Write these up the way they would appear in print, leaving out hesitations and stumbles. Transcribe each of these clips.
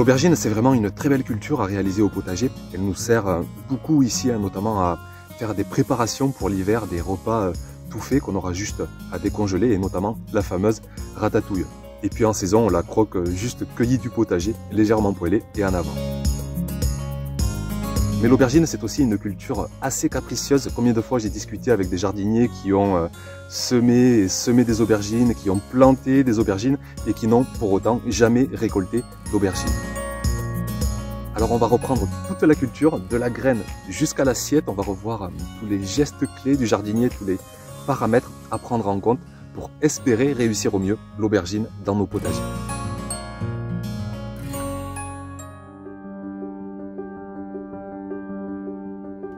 L'aubergine, c'est vraiment une très belle culture à réaliser au potager. Elle nous sert beaucoup ici, notamment à faire des préparations pour l'hiver, des repas tout faits qu'on aura juste à décongeler, et notamment la fameuse ratatouille. Et puis en saison, on la croque juste cueillie du potager, légèrement poêlée et en avant. Mais l'aubergine, c'est aussi une culture assez capricieuse. Combien de fois j'ai discuté avec des jardiniers qui ont semé des aubergines, qui ont planté des aubergines et qui n'ont pour autant jamais récolté d'aubergines. Alors on va reprendre toute la culture, de la graine jusqu'à l'assiette. On va revoir tous les gestes clés du jardinier, tous les paramètres à prendre en compte pour espérer réussir au mieux l'aubergine dans nos potagers.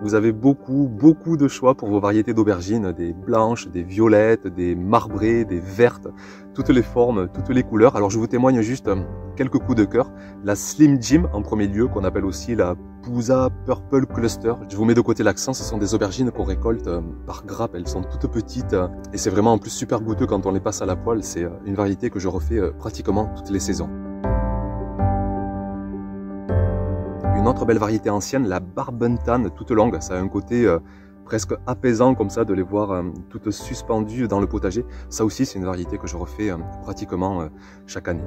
Vous avez beaucoup de choix pour vos variétés d'aubergines, des blanches, des violettes, des marbrées, des vertes, toutes les formes, toutes les couleurs. Alors je vous témoigne juste quelques coups de cœur. La Slim Jim en premier lieu, qu'on appelle aussi la Pusa Purple Cluster. Je vous mets de côté l'accent, ce sont des aubergines qu'on récolte par grappe. Elles sont toutes petites et c'est vraiment en plus super goûteux quand on les passe à la poêle. C'est une variété que je refais pratiquement toutes les saisons. Une autre belle variété ancienne, la Barbentane toute longue, ça a un côté presque apaisant comme ça de les voir toutes suspendues dans le potager. Ça aussi c'est une variété que je refais pratiquement chaque année.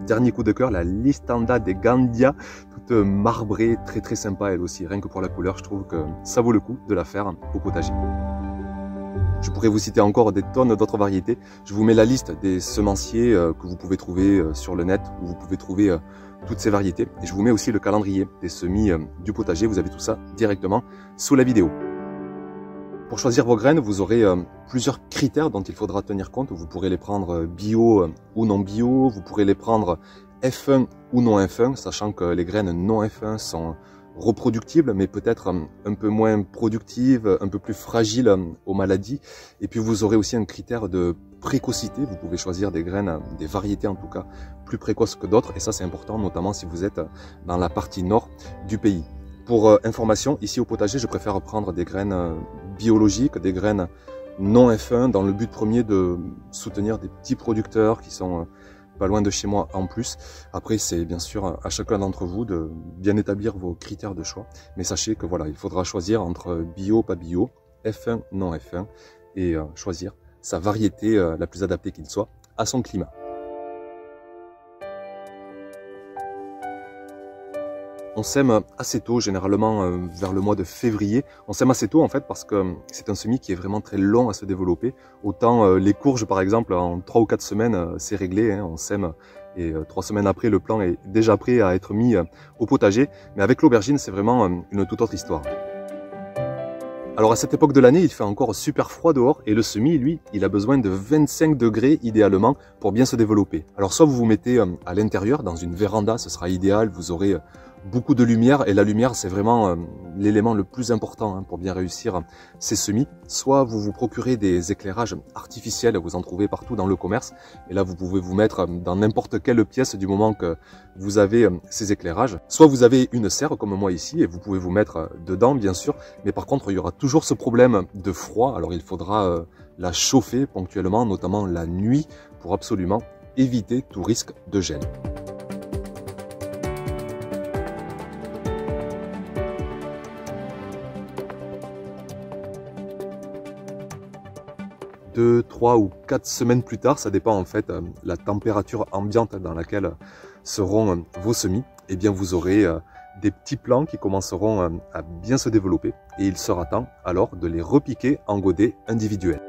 Dernier coup de cœur, la Listanda de Gandia, toute marbrée, très sympa elle aussi. Rien que pour la couleur, je trouve que ça vaut le coup de la faire au potager. Je pourrais vous citer encore des tonnes d'autres variétés. Je vous mets la liste des semenciers que vous pouvez trouver sur le net, où vous pouvez trouver toutes ces variétés. Et je vous mets aussi le calendrier des semis du potager. Vous avez tout ça directement sous la vidéo. Pour choisir vos graines, vous aurez plusieurs critères dont il faudra tenir compte. Vous pourrez les prendre bio ou non bio. Vous pourrez les prendre F1 ou non F1, sachant que les graines non F1 sont reproductibles, mais peut-être un peu moins productives, un peu plus fragiles aux maladies. Et puis vous aurez aussi un critère de précocité. Vous pouvez choisir des graines, des variétés en tout cas, plus précoces que d'autres. Et ça c'est important, notamment si vous êtes dans la partie nord du pays. Pour information, ici au potager, je préfère prendre des graines biologiques, des graines non F1, dans le but premier de soutenir des petits producteurs qui sont pas loin de chez moi en plus. Après, c'est bien sûr à chacun d'entre vous de bien établir vos critères de choix. Mais sachez que voilà, il faudra choisir entre bio, pas bio, F1, non F1, et choisir sa variété la plus adaptée qu'il soit à son climat. On sème assez tôt, généralement vers le mois de février. On sème assez tôt en fait parce que c'est un semis qui est vraiment très long à se développer. Autant les courges par exemple, en 3 ou 4 semaines, c'est réglé. On sème et 3 semaines après, le plant est déjà prêt à être mis au potager. Mais avec l'aubergine, c'est vraiment une toute autre histoire. Alors à cette époque de l'année, il fait encore super froid dehors et le semis, lui, il a besoin de 25 degrés idéalement pour bien se développer. Alors soit vous vous mettez à l'intérieur, dans une véranda, ce sera idéal, vous aurez beaucoup de lumière et la lumière c'est vraiment l'élément le plus important pour bien réussir ces semis. Soit vous vous procurez des éclairages artificiels, vous en trouvez partout dans le commerce et là vous pouvez vous mettre dans n'importe quelle pièce du moment que vous avez ces éclairages. Soit vous avez une serre comme moi ici et vous pouvez vous mettre dedans bien sûr, mais par contre il y aura toujours ce problème de froid, alors il faudra la chauffer ponctuellement, notamment la nuit, pour absolument éviter tout risque de gel. Deux, 3 ou 4 semaines plus tard, ça dépend en fait la température ambiante dans laquelle seront vos semis, et bien vous aurez des petits plants qui commenceront à bien se développer et il sera temps alors de les repiquer en godets individuels.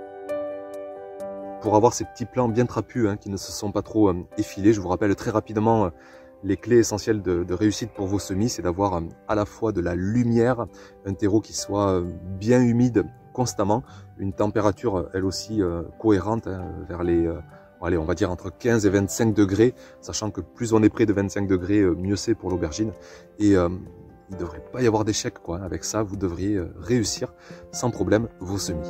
Pour avoir ces petits plants bien trapus qui ne se sont pas trop effilés, je vous rappelle très rapidement les clés essentielles de réussite pour vos semis, c'est d'avoir à la fois de la lumière, un terreau qui soit bien humide constamment, une température elle aussi cohérente vers les, allez, on va dire entre 15 et 25 degrés, sachant que plus on est près de 25 degrés, mieux c'est pour l'aubergine. Et il ne devrait pas y avoir d'échec quoi. Avec ça, vous devriez réussir sans problème vos semis.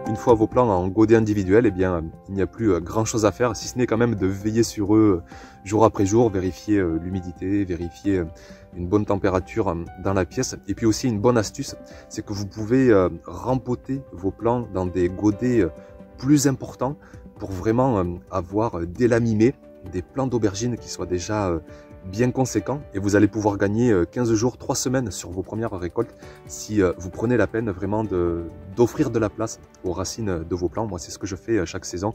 Une fois vos plants en godet individuel, eh bien, il n'y a plus grand chose à faire, si ce n'est quand même de veiller sur eux jour après jour, vérifier l'humidité, vérifier une bonne température dans la pièce. Et puis aussi une bonne astuce, c'est que vous pouvez rempoter vos plants dans des godets plus importants pour vraiment avoir dès la mi-mai des plants d'aubergines qui soient déjà bien conséquents, et vous allez pouvoir gagner 15 jours, 3 semaines sur vos premières récoltes si vous prenez la peine vraiment d'offrir de la place aux racines de vos plants. Moi, c'est ce que je fais chaque saison,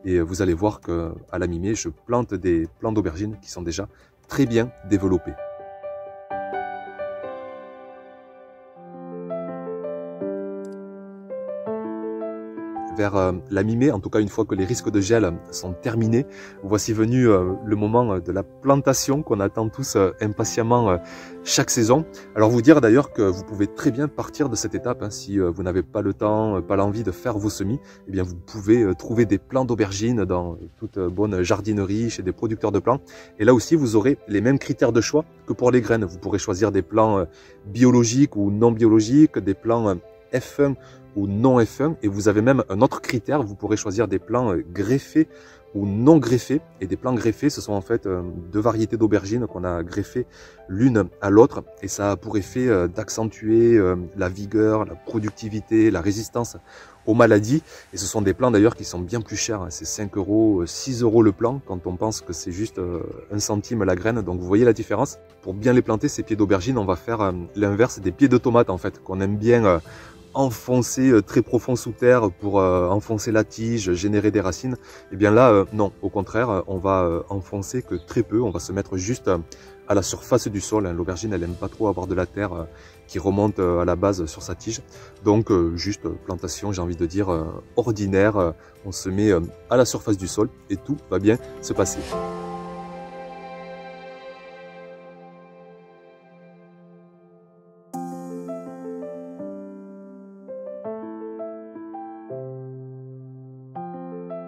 et vous allez voir qu'à la mi-mai, je plante des plants d'aubergines qui sont déjà très bien développés. Vers la mi-mai, en tout cas une fois que les risques de gel sont terminés, voici venu le moment de la plantation qu'on attend tous impatiemment chaque saison. Alors vous dire d'ailleurs que vous pouvez très bien partir de cette étape, hein, si vous n'avez pas le temps, pas l'envie de faire vos semis, eh bien vous pouvez trouver des plants d'aubergines dans toute bonne jardinerie, chez des producteurs de plants. Et là aussi vous aurez les mêmes critères de choix que pour les graines. Vous pourrez choisir des plants biologiques ou non biologiques, des plants F1 ou non F1, et vous avez même un autre critère, vous pourrez choisir des plants greffés ou non greffés. Et des plants greffés, ce sont en fait deux variétés d'aubergines qu'on a greffées l'une à l'autre, et ça a pour effet d'accentuer la vigueur, la productivité, la résistance aux maladies. Et ce sont des plants d'ailleurs qui sont bien plus chers, hein. C'est 5 euros, 6 euros le plant, quand on pense que c'est juste 1 centime la graine. Donc vous voyez la différence. Pour bien les planter, ces pieds d'aubergine, on va faire l'inverse des pieds de tomates en fait, qu'on aime bien enfoncer très profond sous terre pour enfoncer la tige, générer des racines. Et bien là, non, au contraire, on va enfoncer que très peu, on va se mettre juste à la surface du sol. L'aubergine, elle n'aime pas trop avoir de la terre qui remonte à la base sur sa tige. Donc juste plantation, j'ai envie de dire, ordinaire. On se met à la surface du sol et tout va bien se passer.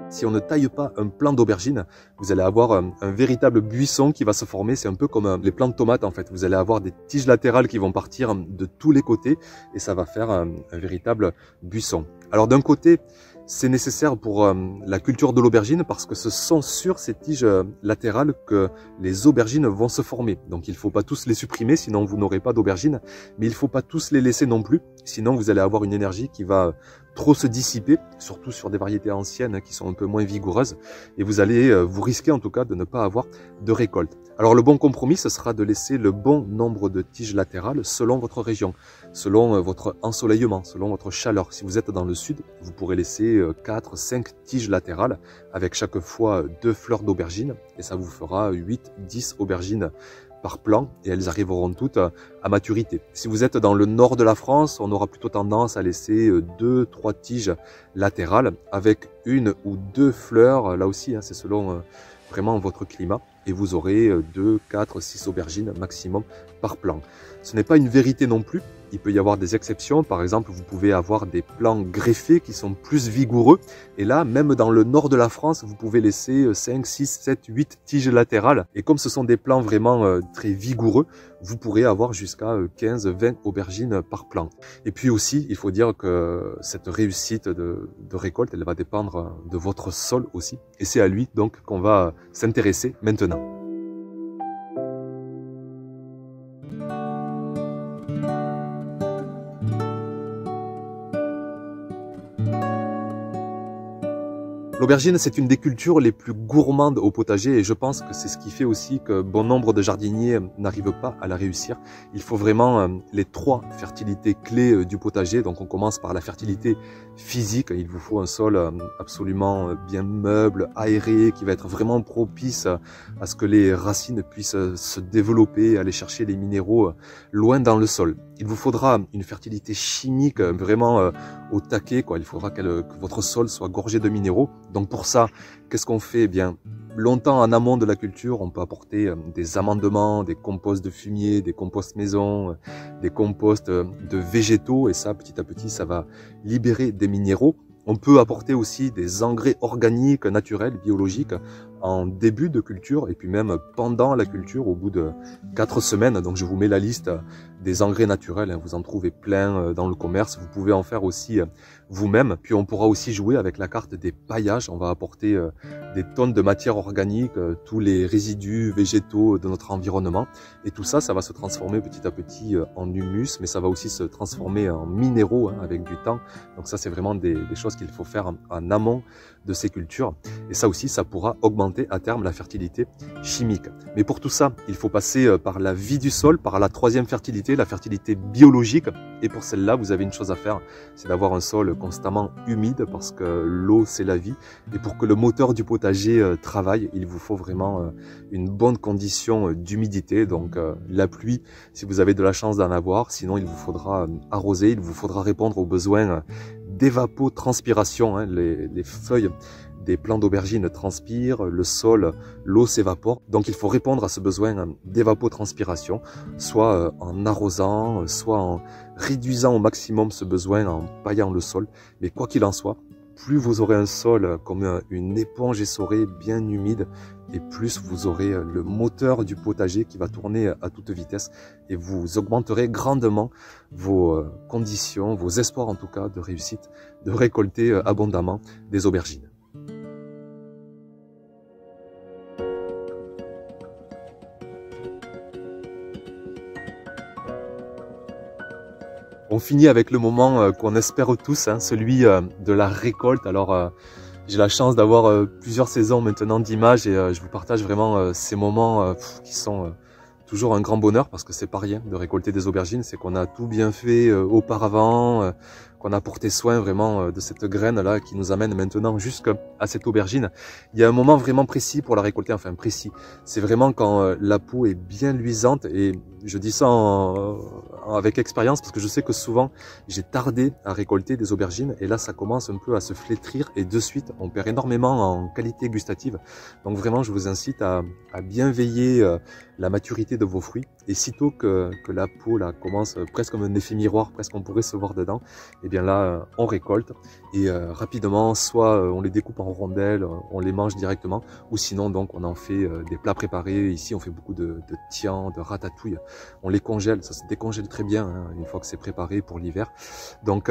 Si on ne taille pas un plant d'aubergine, vous allez avoir un véritable buisson qui va se former. C'est un peu comme les plants de tomates en fait. Vous allez avoir des tiges latérales qui vont partir de tous les côtés, et ça va faire un véritable buisson. Alors d'un côté, c'est nécessaire pour la culture de l'aubergine, parce que ce sont sur ces tiges latérales que les aubergines vont se former. Donc il ne faut pas tous les supprimer, sinon vous n'aurez pas d'aubergines. Mais il ne faut pas tous les laisser non plus, sinon vous allez avoir une énergie qui va trop se dissiper, surtout sur des variétés anciennes qui sont un peu moins vigoureuses, et vous allez vous risquer en tout cas de ne pas avoir de récolte. Alors le bon compromis, ce sera de laisser le bon nombre de tiges latérales selon votre région, selon votre ensoleillement, selon votre chaleur. Si vous êtes dans le sud, vous pourrez laisser 4-5 tiges latérales avec chaque fois 2 fleurs d'aubergine, et ça vous fera 8-10 aubergines par plant, et elles arriveront toutes à maturité. Si vous êtes dans le nord de la France, on aura plutôt tendance à laisser 2-3 tiges latérales avec 1 ou 2 fleurs. Là aussi, hein, c'est selon vraiment votre climat, et vous aurez 2, 4, 6 aubergines maximum par plant. Ce n'est pas une vérité non plus. Il peut y avoir des exceptions. Par exemple, vous pouvez avoir des plants greffés qui sont plus vigoureux. Et là, même dans le nord de la France, vous pouvez laisser 5, 6, 7, 8 tiges latérales. Et comme ce sont des plants vraiment très vigoureux, vous pourrez avoir jusqu'à 15, 20 aubergines par plant. Et puis aussi, il faut dire que cette réussite de récolte, elle va dépendre de votre sol aussi. Et c'est à lui donc qu'on va s'intéresser maintenant. L'aubergine, c'est une des cultures les plus gourmandes au potager, et je pense que c'est ce qui fait aussi que bon nombre de jardiniers n'arrivent pas à la réussir. Il faut vraiment les 3 fertilités clés du potager. Donc on commence par la fertilité physique. Il vous faut un sol absolument bien meuble, aéré, qui va être vraiment propice à ce que les racines puissent se développer, aller chercher les minéraux loin dans le sol. Il vous faudra une fertilité chimique vraiment au taquet, quoi. Il faudra que votre sol soit gorgé de minéraux. Donc pour ça, qu'est-ce qu'on fait? Eh bien, longtemps en amont de la culture, on peut apporter des amendements, des composts de fumier, des composts maison, des composts de végétaux, et ça, petit à petit, ça va libérer des minéraux. On peut apporter aussi des engrais organiques, naturels, biologiques, en début de culture et puis même pendant la culture au bout de 4 semaines. Donc je vous mets la liste des engrais naturels, hein. Vous en trouvez plein dans le commerce. Vous pouvez en faire aussi vous-même. Puis on pourra aussi jouer avec la carte des paillages. On va apporter des tonnes de matière organique, tous les résidus végétaux de notre environnement. Et tout ça, ça va se transformer petit à petit en humus, mais ça va aussi se transformer en minéraux, hein, avec du temps. Donc ça, c'est vraiment des choses qu'il faut faire en amont de ces cultures. Et ça aussi, ça pourra augmenter à terme la fertilité chimique. Mais pour tout ça, il faut passer par la vie du sol, par la 3e fertilité, la fertilité biologique. Et pour celle-là, vous avez une chose à faire, c'est d'avoir un sol constamment humide parce que l'eau, c'est la vie. Et pour que le moteur du potager travaille, il vous faut vraiment une bonne condition d'humidité. Donc la pluie, si vous avez de la chance d'en avoir, sinon il vous faudra arroser, il vous faudra répondre aux besoins d'évapotranspiration, hein. Les feuilles des plants d'aubergine transpirent, le sol, l'eau s'évapore. Donc il faut répondre à ce besoin d'évapotranspiration, soit en arrosant, soit en réduisant au maximum ce besoin en paillant le sol. Mais quoi qu'il en soit, plus vous aurez un sol comme une éponge essorée bien humide, et plus vous aurez le moteur du potager qui va tourner à toute vitesse et vous augmenterez grandement vos conditions, vos espoirs en tout cas de réussite, de récolter abondamment des aubergines. On finit avec le moment qu'on espère tous, hein, celui de la récolte. Alors j'ai la chance d'avoir plusieurs saisons maintenant d'images et je vous partage vraiment ces moments qui sont toujours un grand bonheur parce que c'est pas rien de récolter des aubergines, c'est qu'on a tout bien fait auparavant, qu'on a porté soin vraiment de cette graine là qui nous amène maintenant jusqu'à cette aubergine. Il y a un moment vraiment précis pour la récolter, enfin précis, c'est vraiment quand la peau est bien luisante et je dis ça avec expérience parce que je sais que souvent j'ai tardé à récolter des aubergines et là ça commence un peu à se flétrir et de suite on perd énormément en qualité gustative. Donc vraiment je vous incite à bien veiller la maturité de vos fruits et sitôt que la peau là commence presque comme un effet miroir, presque on pourrait se voir dedans, et bien là on récolte et rapidement soit on les découpe en rondelles, on les mange directement ou sinon donc on en fait des plats préparés. Ici on fait beaucoup de tian, de ratatouille, on les congèle, ça se décongèle très bien hein, une fois que c'est préparé pour l'hiver. Donc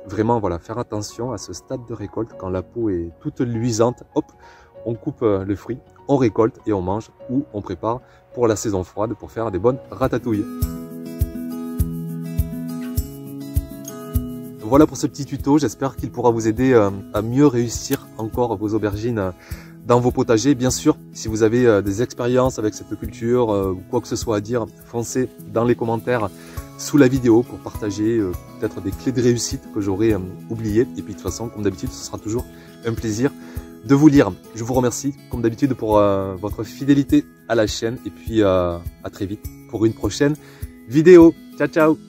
vraiment voilà, faire attention à ce stade de récolte quand la peau est toute luisante, hop, on coupe le fruit, on récolte et on mange ou on prépare pour la saison froide pour faire des bonnes ratatouilles. Voilà pour ce petit tuto, j'espère qu'il pourra vous aider à mieux réussir encore vos aubergines dans vos potagers. Bien sûr, si vous avez des expériences avec cette culture ou quoi que ce soit à dire, foncez dans les commentaires sous la vidéo pour partager peut-être des clés de réussite que j'aurais oubliées. Et puis de toute façon, comme d'habitude, ce sera toujours un plaisir de vous lire. Je vous remercie comme d'habitude pour votre fidélité à la chaîne et puis à très vite pour une prochaine vidéo. Ciao ciao.